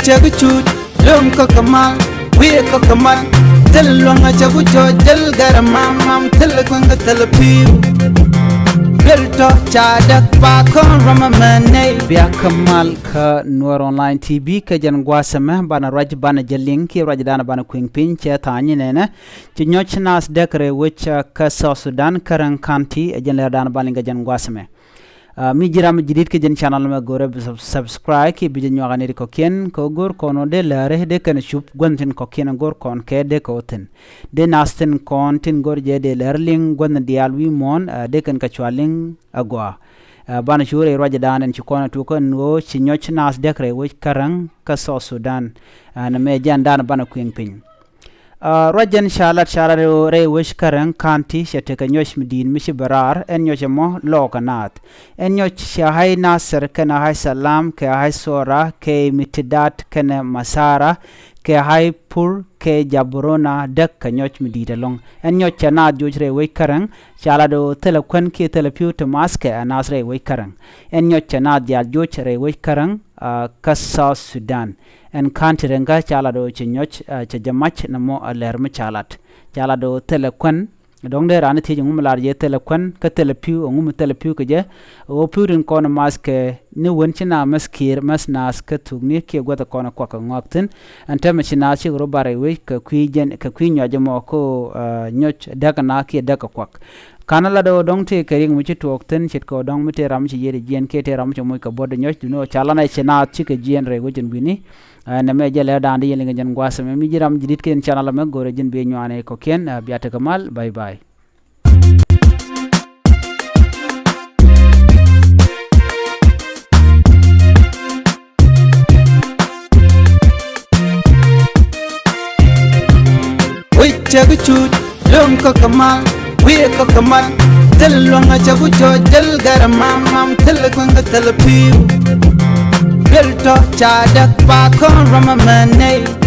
chagu chut lum ko kamal we ko kamal tel longa chagu cho jel garamam mam tel kwanga tel piu belto chadak pa kon ramamane bia kamal ka Nuer online tv ka jan gwasama bana raj bana jeling ki raj dana bana kwing pin che tani nena ci nyɔc nas dekre which ka South Sudan karang county jan le dana bana ga jan gwasama mi jiram jidit ke jen channel me gore subscribe ki bi nyo ganeri ko ken ko gor kono de lare de kan chup gontin ko ken gor kon ke de ko ten de nasten kontin gor je de lerling gon dial wi mon de kan ka chwaling agwa bana shure roje danen ci kono to ko no ci nyɔc nas dekre wi karang ka South Sudan na me jan dana bana kwing pin rojen shalat re wish karang kanti shete ka nyɔc midin mishi barar en nyɔc mo lokanath en nyɔc shahai nasir kana hai salam ke hai sora ke mitidat kana masara ke hai pur ke jabrona dak ka nyɔc midita long en nyɔc chana jojre we karang shalado telekwen ki telepiu to maske anasre we karang en nyɔc chana dia jojre we karang ka South Sudan en kanti renga chalado ci nyɔc ci jamach na mo aler mi chalat chalado telekwen dong de ran ti ngum lar je telekwen ka telepiu ngum telepiu ke je o purin kono maske ni wonchina maskir masnas ka tugni ke gota kono kwa ka ngoptin ante machina ci robare we ka kwijen ka kwinyo je mo ko nyɔc daga na ke daga kwak kanala do dong te kering mu ci tokten chit ko dong mu te ram ci yede jien ke te ram ci moy ka bod nyɔc duno chalana china ci ke jien re go jen bini na me jele dande yele ngen gwasa me mi jiram jidit ken channel me gore jen be nyane ko ken biata kamal bye bye we chagu chut lum ko kamal we ko kamal tel longa chagu cho jel garamam mam tel kwanga tel piu belto chadak pa kon ramamane